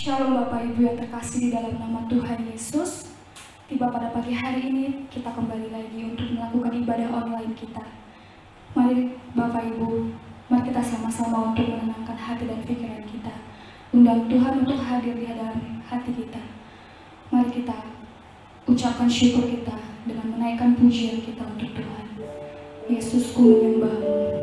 Shalom Bapak Ibu yang terkasih di dalam nama Tuhan Yesus. Tiba pada pagi hari ini kita kembali lagi untuk melakukan ibadah online kita. Mari Bapak Ibu, mari kita sama-sama untuk menenangkan hati dan pikiran kita. Undang Tuhan untuk hadir di dalam hati kita. Mari kita ucapkan syukur kita dengan menaikkan pujian kita untuk Tuhan. Yesus, ku menyembah-Mu.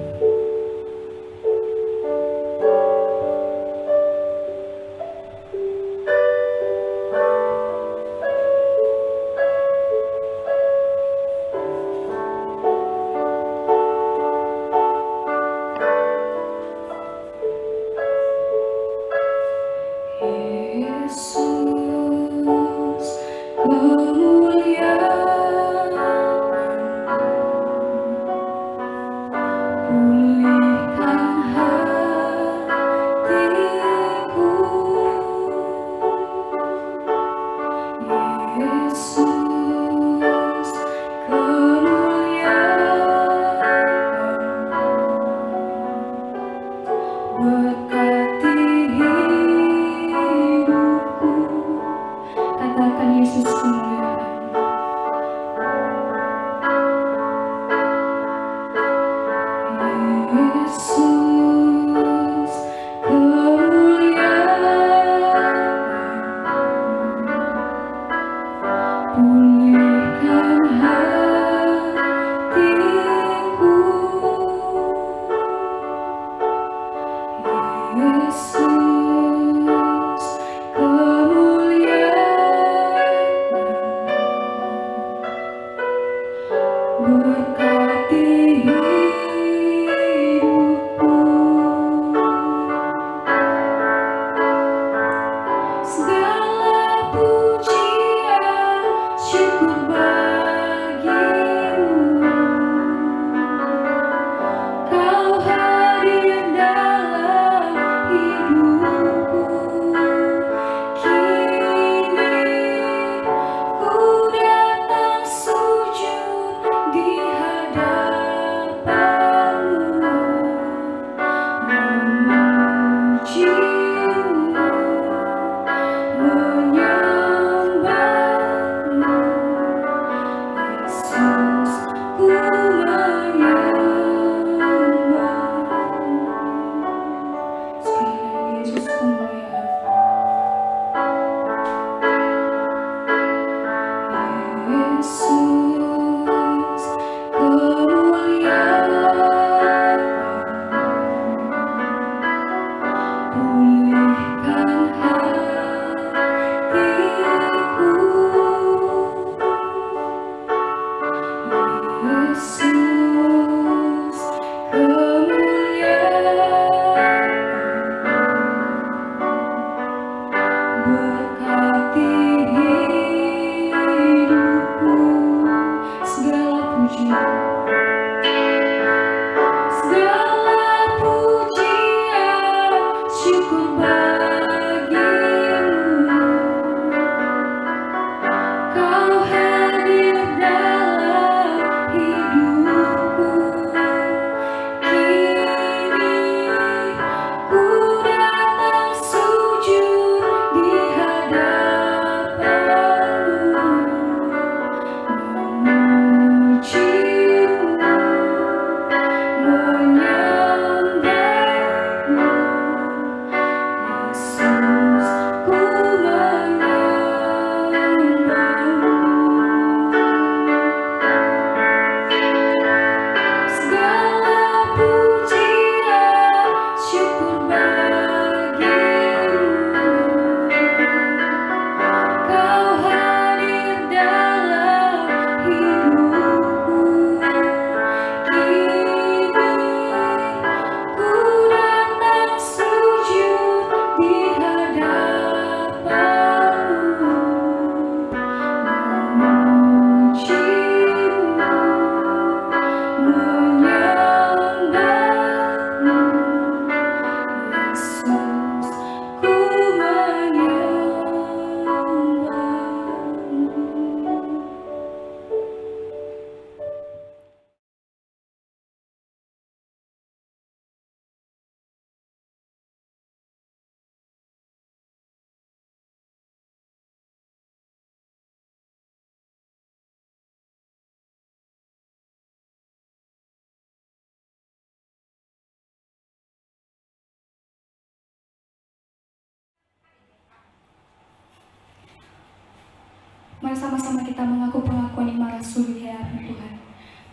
Mari sama-sama kita mengaku pengakuan iman rasuli ya Tuhan.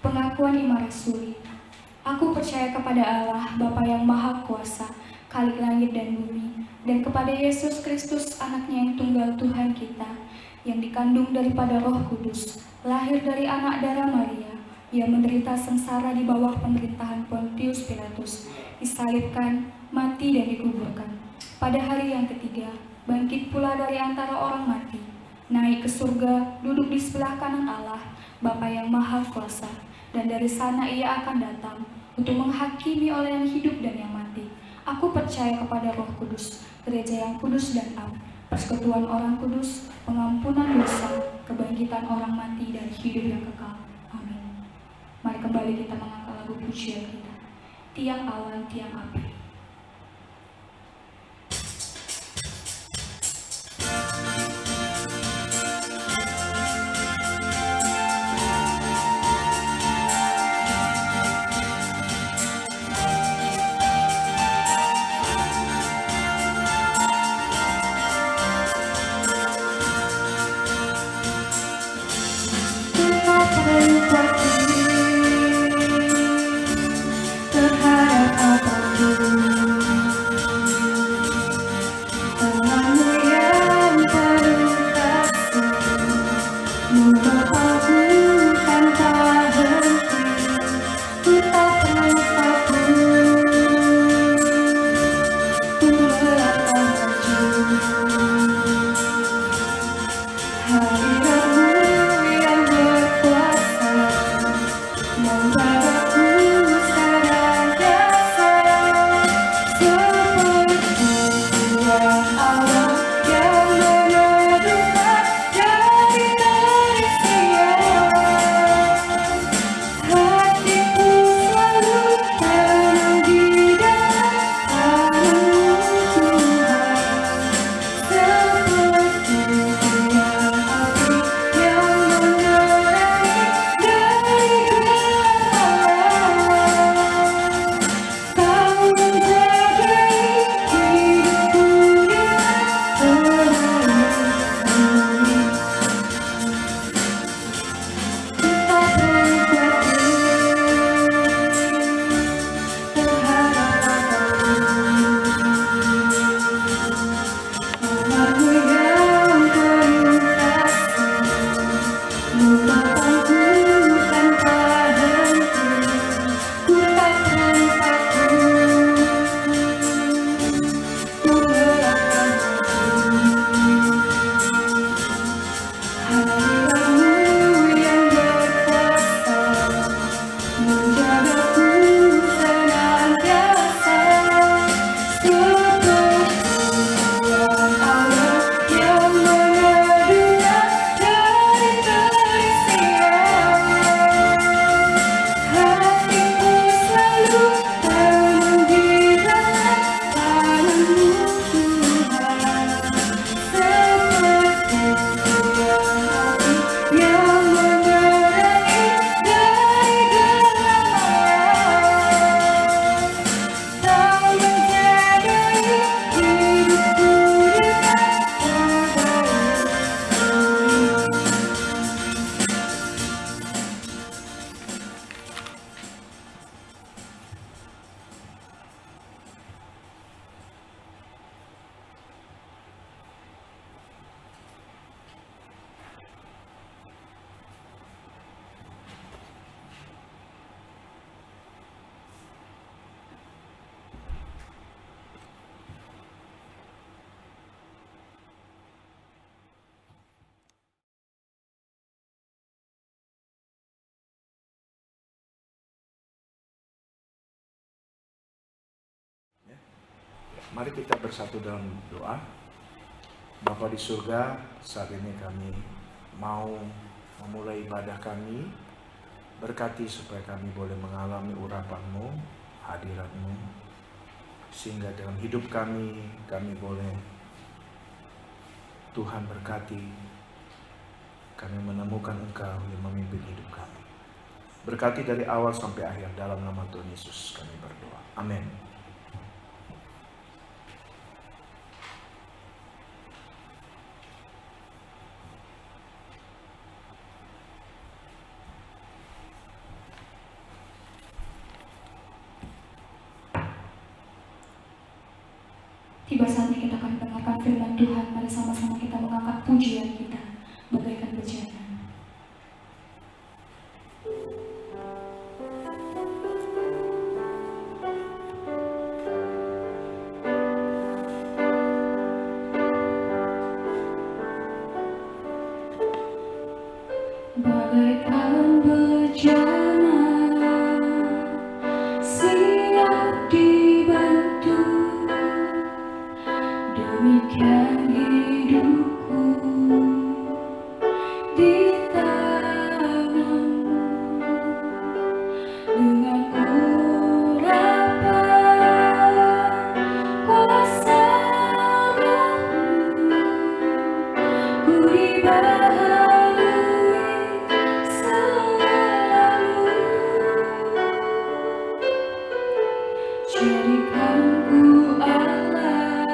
Pengakuan iman rasuli. Aku percaya kepada Allah, Bapa yang Maha Kuasa, Khalik langit dan bumi, dan kepada Yesus Kristus, anaknya yang tunggal Tuhan kita, yang dikandung daripada Roh Kudus, lahir dari anak darah Maria, yang menderita sengsara di bawah pemerintahan Pontius Pilatus, disalibkan, mati dan dikuburkan. Pada hari yang ketiga, bangkit pula dari antara orang mati, naik ke surga, duduk di sebelah kanan Allah, Bapa yang Maha Kuasa, dan dari sana ia akan datang untuk menghakimi oleh yang hidup dan yang mati. Aku percaya kepada Roh Kudus, gereja yang kudus dan am, persekutuan orang kudus, pengampunan dosa, kebangkitan orang mati, dan hidup yang kekal. Amin. Mari kembali kita mengangkat lagu pujian kita. Tiang awan, tiang api. Mari kita bersatu dalam doa. Bapa di surga, saat ini kami mau memulai ibadah kami. Berkati supaya kami boleh mengalami urapan-Mu, hadirat-Mu, sehingga dalam hidup kami boleh Tuhan berkati, kami menemukan Engkau yang memimpin hidup kami. Berkati dari awal sampai akhir, dalam nama Tuhan Yesus kami berdoa. Amin. Tiba saatnya kita akan mendengarkan firman Tuhan. Mari sama-sama kita mengangkat pujian kita bagaikan bejana. Bagaikan bejana siap dibantu, demikian hidupku di tanganmu. Dengan urapan kuasa Roh-Mu, ku dibaharui selalu. Jadikanku Allah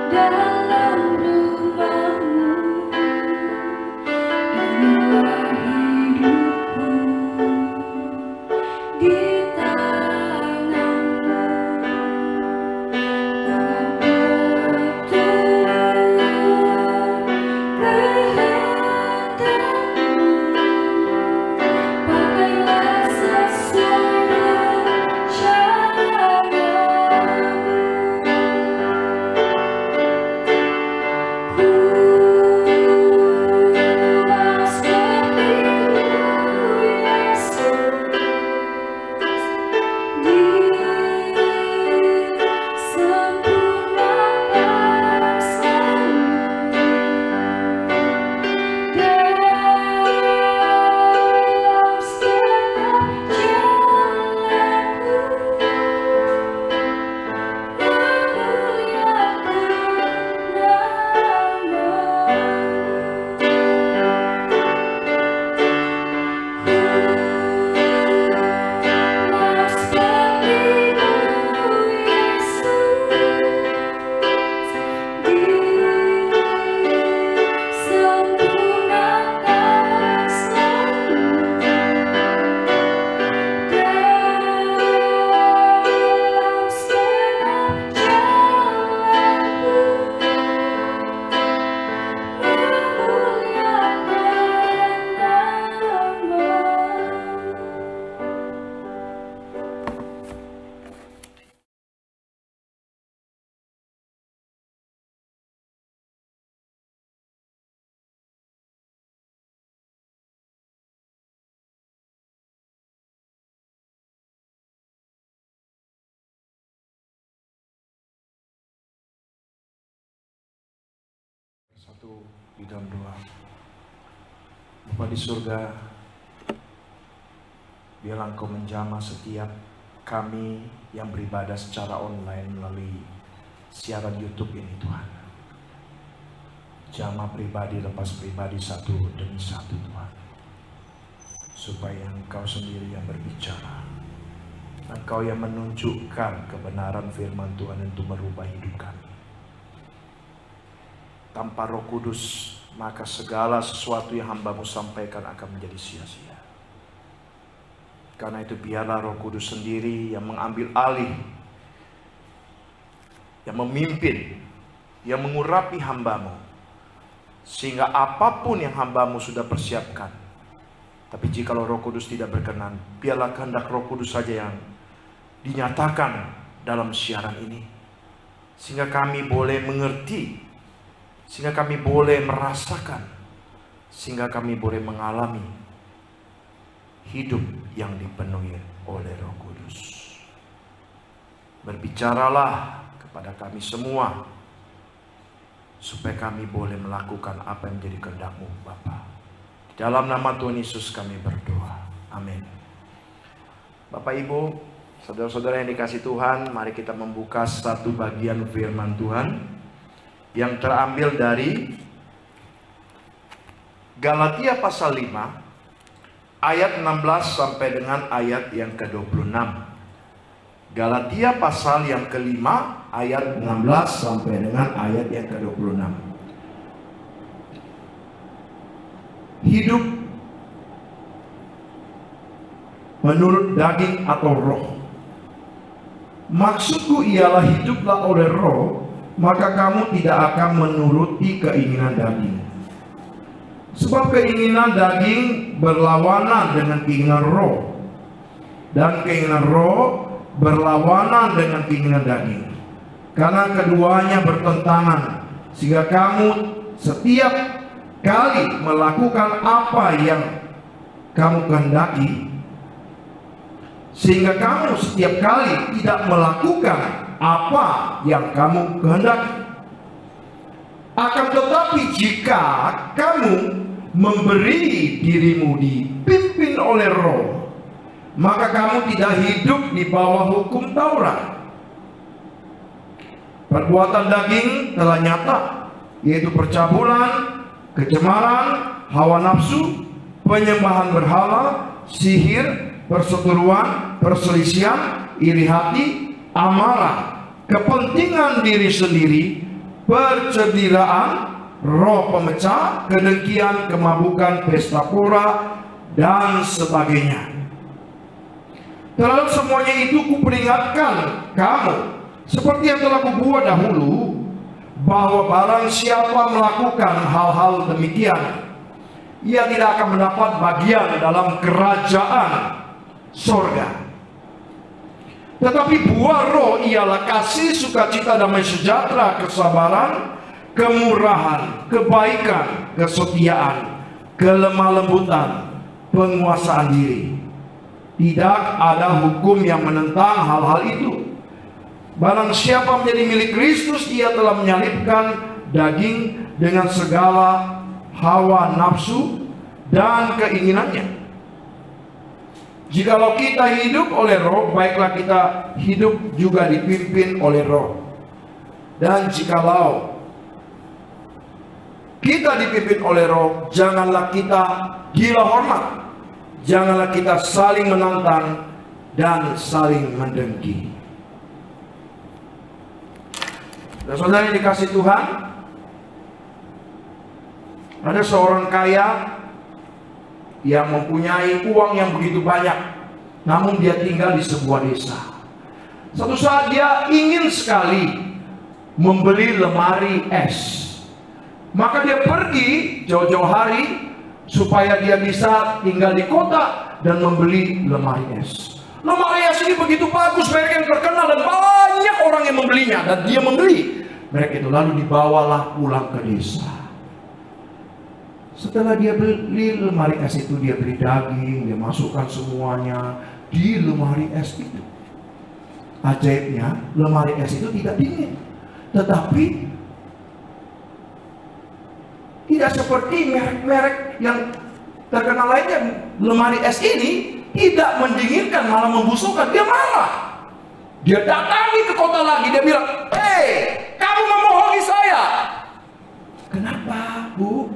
dalam rumah-Mu. Inilah hidupku di tangan-Mu. Dengan kehendak-Mu, pakailah sesuai rencana-Mu. Ku mau seperti-Mu, Yesus, disempurnakan selalu dalam setiap jalanku, memuliakan nama-Mu. Mau seperti-Mu, Yesus, disempurnakan selalu dalam setiap jalanku, memuliakan nama-Mu. Bersatu di dalam doa. Bapa di surga, biarlah Engkau menjamah setiap kami yang beribadah secara online melalui siaran YouTube ini, Tuhan. Jamah pribadi lepas pribadi satu demi satu, Tuhan. Supaya Engkau sendiri yang berbicara, Engkau yang menunjukkan kebenaran firman Tuhan untuk merubah hidup kami. Tanpa Roh Kudus, maka segala sesuatu yang hamba-Mu sampaikan akan menjadi sia-sia. Karena itu biarlah Roh Kudus sendiri yang mengambil alih, yang memimpin, yang mengurapi hamba-Mu, sehingga apapun yang hamba-Mu sudah persiapkan. Tapi jikalau Roh Kudus tidak berkenan, biarlah kehendak Roh Kudus saja yang dinyatakan dalam siaran ini, sehingga kami boleh mengerti, sehingga kami boleh merasakan, sehingga kami boleh mengalami hidup yang dipenuhi oleh Roh Kudus. Berbicaralah kepada kami semua, supaya kami boleh melakukan apa yang menjadi kehendak-Mu, Bapa. Di dalam nama Tuhan Yesus kami berdoa. Amin. Bapak Ibu, saudara-saudara yang dikasihi Tuhan, mari kita membuka satu bagian firman Tuhan yang terambil dari Galatia pasal 5 ayat 16 sampai dengan ayat yang ke-26. Galatia pasal yang kelima ayat 16 sampai dengan ayat yang ke-26. Hidup menurut daging atau roh. Maksudku ialah hiduplah oleh roh, maka kamu tidak akan menuruti keinginan daging. Sebab keinginan daging berlawanan dengan keinginan roh, dan keinginan roh berlawanan dengan keinginan daging. Karena keduanya bertentangan, sehingga kamu setiap kali melakukan apa yang kamu kehendaki, sehingga kamu setiap kali tidak melakukan apa yang kamu kehendaki. Akan tetapi jika kamu memberi dirimu dipimpin oleh roh, maka kamu tidak hidup di bawah hukum Taurat. Perbuatan daging telah nyata, yaitu percabulan, kecemaran, hawa nafsu, penyembahan berhala, sihir, perseteruan, perselisihan, iri hati, amarah, kepentingan diri sendiri, percederaan, roh pemecah, kedengkian, kemabukan, pesta pora, dan sebagainya. Terhadap semuanya itu kuperingatkan kamu, seperti yang telah kubuat dahulu, bahwa barang siapa melakukan hal-hal demikian, ia tidak akan mendapat bagian dalam kerajaan sorga. Tetapi buah roh ialah kasih, sukacita, damai sejahtera, kesabaran, kemurahan, kebaikan, kesetiaan, kelemah lembutan, penguasaan diri. Tidak ada hukum yang menentang hal-hal itu. Barang siapa menjadi milik Kristus, ia telah menyalibkan daging dengan segala hawa nafsu dan keinginannya. Jikalau kita hidup oleh roh, baiklah kita hidup juga dipimpin oleh roh. Dan jikalau kita dipimpin oleh roh, janganlah kita gila hormat, janganlah kita saling menantang dan saling mendengki. Dan saudara yang dikasih Tuhan, ada seorang kaya yang mempunyai uang yang begitu banyak, namun dia tinggal di sebuah desa. Suatu saat dia ingin sekali membeli lemari es. Maka dia pergi jauh-jauh hari supaya dia bisa tinggal di kota dan membeli lemari es. Lemari es ini begitu bagus, merek yang terkenal, dan banyak orang yang membelinya, dan dia membeli merek itu. Lalu dibawalah pulang ke desa. Setelah dia beli lemari es itu, dia beli daging, dia masukkan semuanya di lemari es itu. Ajaibnya, lemari es itu tidak dingin, tetapi tidak seperti merek-merek yang terkenal lainnya. Lemari es ini tidak mendinginkan, malah membusukkan. Dia marah. Dia datangi ke kota lagi, dia bilang, "Hei, kamu membohongi saya." "Kenapa, Bu?"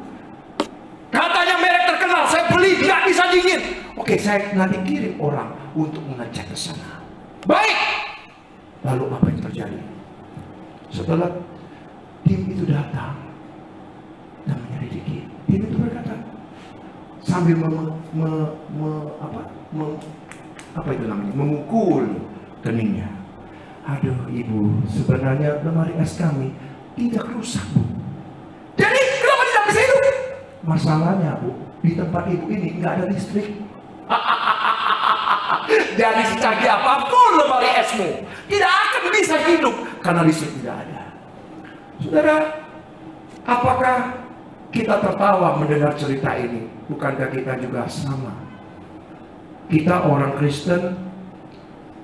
"Katanya merek terkenal, saya beli, nggak bisa dingin." "Oke, saya nanti kirim orang untuk mengecek ke sana." "Baik." Lalu apa yang terjadi? Setelah tim itu datang dan menyelidiki, tim itu berkata, sambil memukul keningnya, "Aduh Ibu, sebenarnya lemari es kami tidak rusak, Bu." "Jadi kenapa tidak bisa hidup?" "Masalahnya, Bu, di tempat Ibu ini nggak ada listrik." "Jadi secanggih apapun lemari esmu, tidak akan bisa hidup karena listrik tidak ada." Saudara, apakah kita tertawa mendengar cerita ini? Bukankah kita juga sama? Kita orang Kristen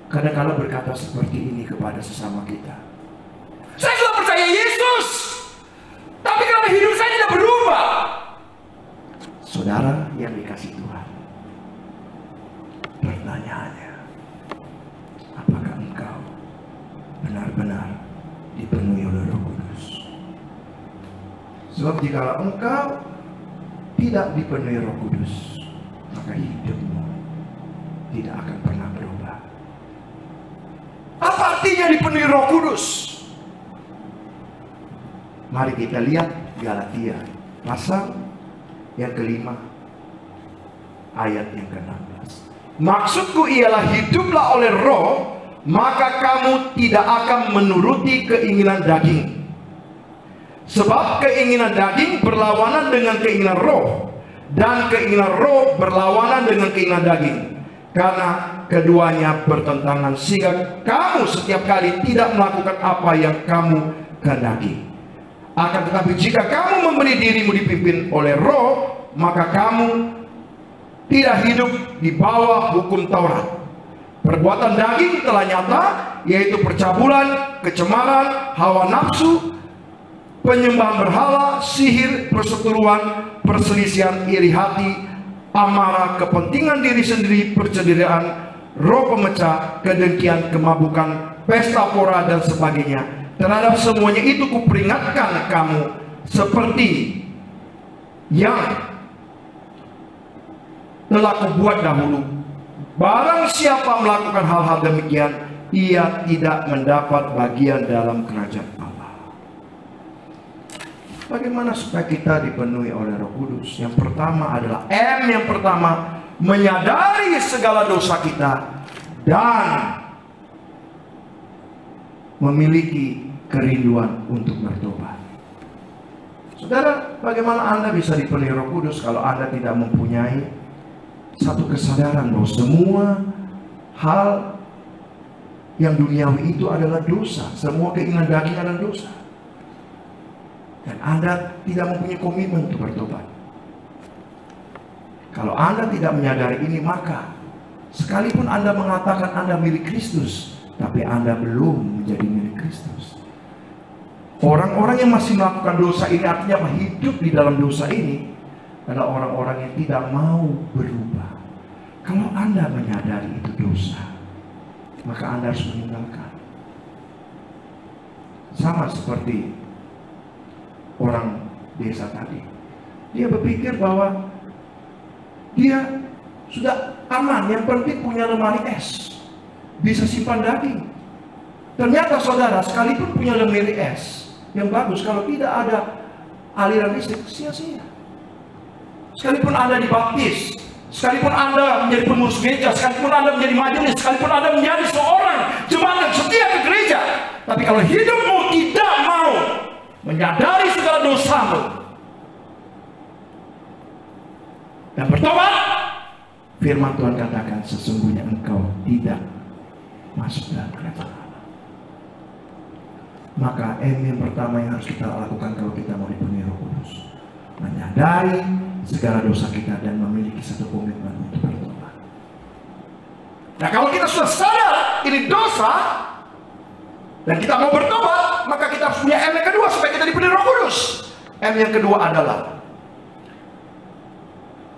kadang-kadang berkata seperti ini kepada sesama kita. "Saya sudah percaya Yesus, tapi kenapa hidup saya tidak berubah?" Saudara yang dikasih Tuhan, pertanyaannya, apakah engkau benar-benar dipenuhi oleh Roh Kudus? Sebab jika engkau tidak dipenuhi Roh Kudus, maka hidupmu tidak akan pernah berubah. Apa artinya dipenuhi Roh Kudus? Mari kita lihat Galatia pasal yang kelima ayat yang ke-16. "Maksudku ialah hiduplah oleh roh, maka kamu tidak akan menuruti keinginan daging. Sebab keinginan daging berlawanan dengan keinginan roh, dan keinginan roh berlawanan dengan keinginan daging. Karena keduanya bertentangan, sehingga kamu setiap kali tidak melakukan apa yang kamu kehendaki. Akan tetapi jika kamu memberi dirimu dipimpin oleh roh, maka kamu tidak hidup di bawah hukum Taurat. Perbuatan daging telah nyata, yaitu percabulan, kecemaran, hawa nafsu, penyembahan berhala, sihir, perseteruan, perselisihan, iri hati, amarah, kepentingan diri sendiri, percederaan, roh pemecah, kedengkian, kemabukan, pesta pora, dan sebagainya. Terhadap semuanya itu kuperingatkan kamu, seperti yang telah kubuat dahulu. Barang siapa melakukan hal-hal demikian, ia tidak mendapat bagian dalam kerajaan Allah. Bagaimana supaya kita dipenuhi oleh Roh Kudus? Yang pertama adalah M, yang pertama, menyadari segala dosa kita dan memiliki kerinduan untuk bertobat. Saudara, bagaimana Anda bisa dipenuhi Roh Kudus kalau Anda tidak mempunyai satu kesadaran bahwa semua hal yang duniawi itu adalah dosa, semua keinginan daging adalah dosa, dan Anda tidak mempunyai komitmen untuk bertobat. Kalau Anda tidak menyadari ini, maka sekalipun Anda mengatakan Anda milik Kristus, tapi Anda belum menjadi milik Kristus. Orang-orang yang masih melakukan dosa ini, artinya hidup di dalam dosa ini, adalah orang-orang yang tidak mau berubah. Kalau Anda menyadari itu dosa, maka Anda harus meninggalkan. Sama seperti orang desa tadi, dia berpikir bahwa dia sudah aman, yang penting punya lemari es, bisa simpan daging. Ternyata saudara, sekalipun punya lemari es yang bagus, kalau tidak ada aliran listrik, sia-sia. Sekalipun Anda dibaptis, sekalipun Anda menjadi pengurus gereja, sekalipun Anda menjadi majelis, sekalipun Anda menjadi seorang jemaat yang setia ke gereja, tapi kalau hidupmu tidak mau menyadari segala dosamu dan bertobat, firman Tuhan katakan sesungguhnya engkau tidak masuk dalam kerajaan Allah. Maka yang pertama yang harus kita lakukan kalau kita mau dipenuhi Roh Kudus, menyadari segala dosa kita dan memiliki satu komitmen untuk bertobat. Nah, kalau kita sudah sadar ini dosa dan kita mau bertobat, maka kita harus punya M yang kedua supaya kita dipenuhi Roh Kudus. M yang kedua adalah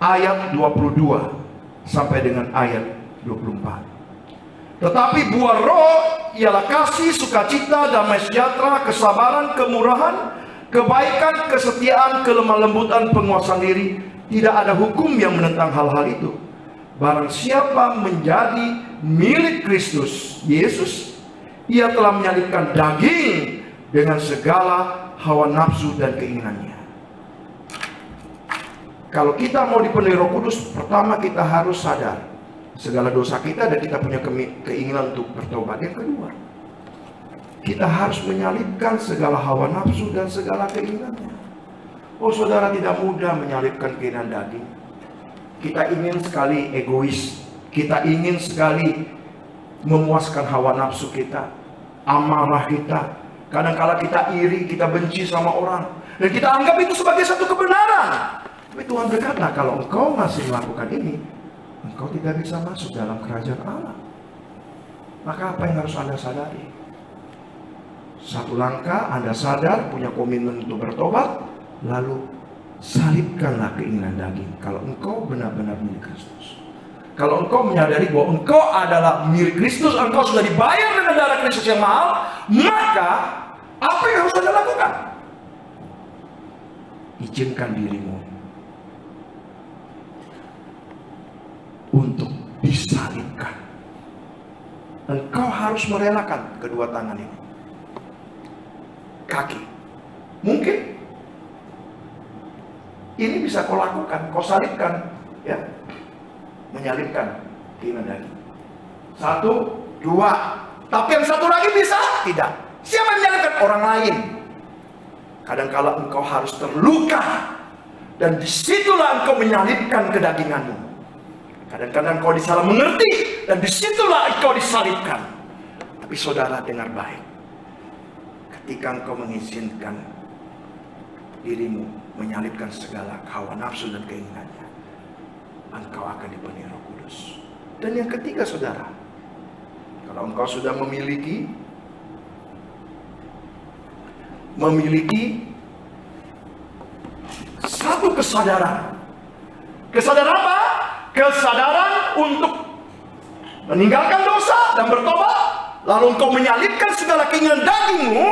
ayat 22 sampai dengan ayat 24. Tetapi buah roh ialah kasih, sukacita, damai sejahtera, kesabaran, kemurahan, kebaikan, kesetiaan, kelemah lembutan, penguasaan diri. Tidak ada hukum yang menentang hal-hal itu. Barang siapa menjadi milik Kristus Yesus, ia telah menyalibkan daging dengan segala hawa nafsu dan keinginannya. Kalau kita mau dipenuhi Roh Kudus, pertama kita harus sadar segala dosa kita dan kita punya keinginan untuk bertobat. Yang kedua, kita harus menyalibkan segala hawa nafsu dan segala keinginannya. Oh saudara, tidak mudah menyalibkan keinginan daging. Kita ingin sekali egois, kita ingin sekali memuaskan hawa nafsu kita, amarah kita. Kadang-kala kita iri, kita benci sama orang, dan kita anggap itu sebagai satu kebenaran. Tapi Tuhan berkata, kalau engkau masih melakukan ini, engkau tidak bisa masuk dalam kerajaan Allah. Maka apa yang harus Anda sadari? Satu langkah, Anda sadar, punya komitmen untuk bertobat, lalu salibkanlah keinginan daging. Kalau engkau benar-benar milik Kristus, kalau engkau menyadari bahwa engkau adalah milik Kristus, engkau sudah dibayar dengan darah Kristus yang mahal, maka apa yang harus Anda lakukan? Izinkan dirimu untuk disalibkan. Engkau harus merelakan kedua tangan ini, kaki. Mungkin ini bisa kau lakukan, kau salibkan, ya, menyalibkan keinginan daging. 1, 2, Tapi yang satu lagi bisa? Tidak. Siapa yang menyalibkan? Orang lain. Kadang-kala engkau harus terluka, dan disitulah engkau menyalibkan kedaginganmu. Kadang-kadang engkau disalah mengerti, dan disitulah engkau disalibkan. Tapi saudara, dengar baik. Ketika engkau mengizinkan dirimu menyalibkan segala hawa nafsu dan keinginannya, engkau akan dipenuhi Roh Kudus. Dan yang ketiga, saudara, kalau engkau sudah memiliki satu kesadaran. Kesadaran apa? Kesadaran untuk meninggalkan dosa dan bertobat, lalu engkau menyalibkan segala keinginan dagingmu,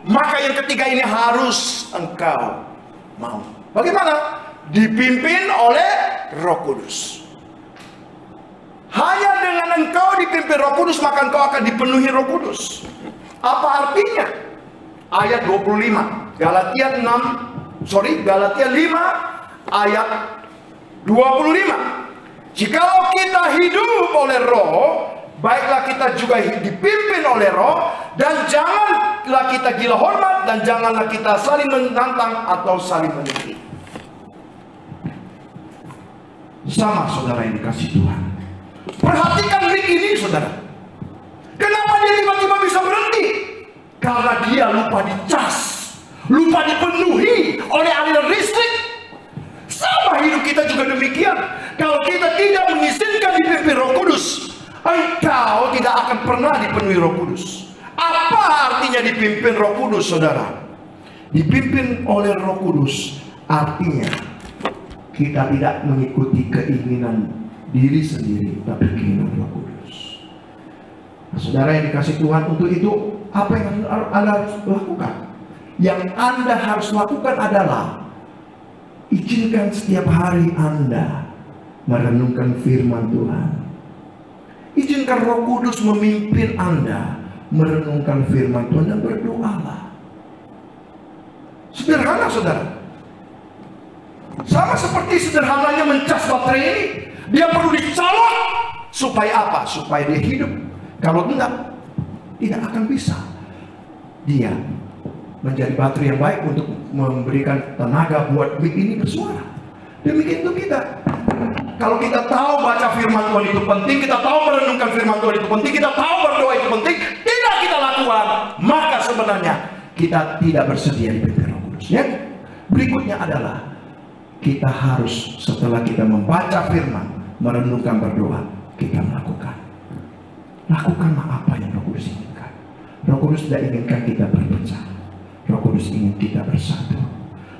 maka yang ketiga ini harus engkau mau. Bagaimana? Dipimpin oleh Roh Kudus. Hanya dengan engkau dipimpin Roh Kudus, maka engkau akan dipenuhi Roh Kudus. Apa artinya? Ayat 25, Galatia 5 ayat 25. Jikalau kita hidup oleh Roh, baiklah kita juga dipimpin oleh Roh, dan janganlah kita gila hormat, dan janganlah kita saling menantang atau saling menipu. Sama, saudara yang dikasih Tuhan. Perhatikan Rick ini, saudara. Kenapa dia tiba-tiba bisa berhenti? Karena dia lupa dicas, lupa dipenuhi oleh aliran listrik. Sama hidup kita juga demikian. Kalau kita tidak mengizinkan dipimpin Roh Kudus, engkau tidak akan pernah dipenuhi Roh Kudus. Apa artinya dipimpin Roh Kudus, saudara? Dipimpin oleh Roh Kudus artinya kita tidak mengikuti keinginan diri sendiri, tapi keinginan Roh Kudus. Nah, saudara yang dikasih Tuhan, untuk itu apa yang Anda harus lakukan? Yang Anda harus lakukan adalah izinkan setiap hari Anda merenungkan firman Tuhan. Izinkan Roh Kudus memimpin Anda merenungkan firman Tuhan dan berdoalah. Sederhana, saudara. Sama seperti sederhananya mencas baterai ini, dia perlu dicolok supaya apa? Supaya dia hidup. Kalau tidak akan bisa dia menjadi baterai yang baik untuk memberikan tenaga buat mic ini bersuara. Demikian itu kita. Kalau kita tahu baca firman Tuhan itu penting, kita tahu merenungkan firman Tuhan itu penting, kita tahu berdoa itu penting, tidak kita lakukan, maka sebenarnya kita tidak bersedia dipimpin Roh Kudus. Ya? Berikutnya adalah kita harus setelah kita membaca firman, merenungkan, berdoa, kita melakukan. Lakukanlah apa yang Roh Kudus inginkan. Roh Kudus tidak inginkan kita berpecah. Roh Kudus ingin kita bersatu.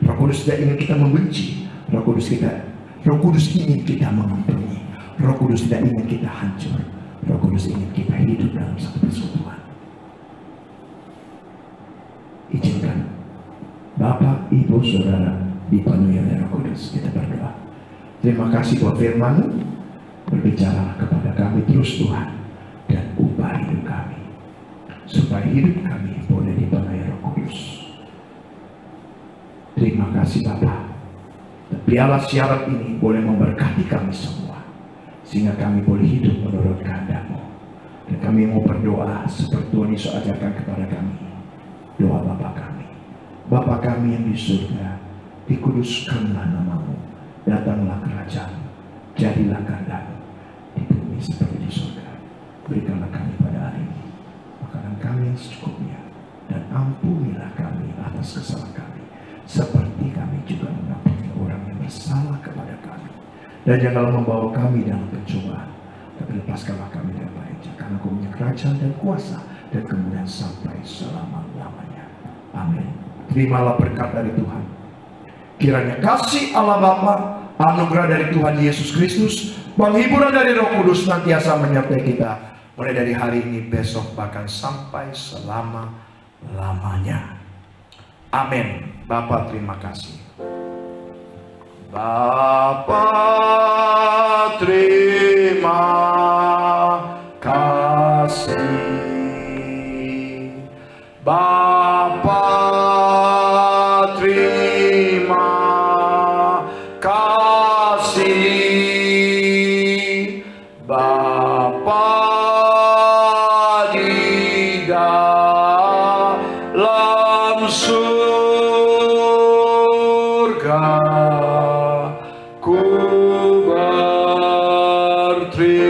Roh Kudus tidak ingin kita membenci. Roh Kudus ingin kita mengampuni. Roh Kudus tidak ingin kita hancur. Roh Kudus ingin kita hidup dalam satu persatuan. Izinkan Bapak, Ibu, Saudara dipenuhi oleh Roh Kudus. Kita berdoa. Terima kasih buat firman-Mu. Berbicaralah kepada kami terus, Tuhan, dan ubah hidup kami, supaya hidup kami boleh dipenuhi Roh Kudus. Terima kasih Bapa. Biarlah syarat ini boleh memberkati kami semua, sehingga kami boleh hidup menurut kehendak-Mu. Dan kami mau berdoa seperti Tuhan Yesus ajarkan kepada kami. Doa Bapa kami. Bapa kami yang di surga, dikuduskanlah nama-Mu, datanglah kerajaan, jadilah kehendak-Mu di bumi seperti di surga. Berikanlah kami pada hari ini makanan kami yang secukupnya, dan ampunilah kami atas kesalahan kami, seperti kami juga mengampuni orang yang bersalah kepada kami. Dan janganlah membawa kami dalam pencobaan, tapi lepaskanlah kami dari bahaya, karena Kau punya kerajaan dan kuasa dan kemudian sampai selama-lamanya. Amin. Terimalah berkat dari Tuhan. Kiranya kasih Allah Bapa, anugerah dari Tuhan Yesus Kristus, penghiburan dari Roh Kudus senantiasa menyertai kita, mulai dari hari ini, besok, bahkan sampai selama-lamanya. Amin. Bapa, terima kasih. Bapa, terima kasih. Bapa, terima kasih. Bapa di Terima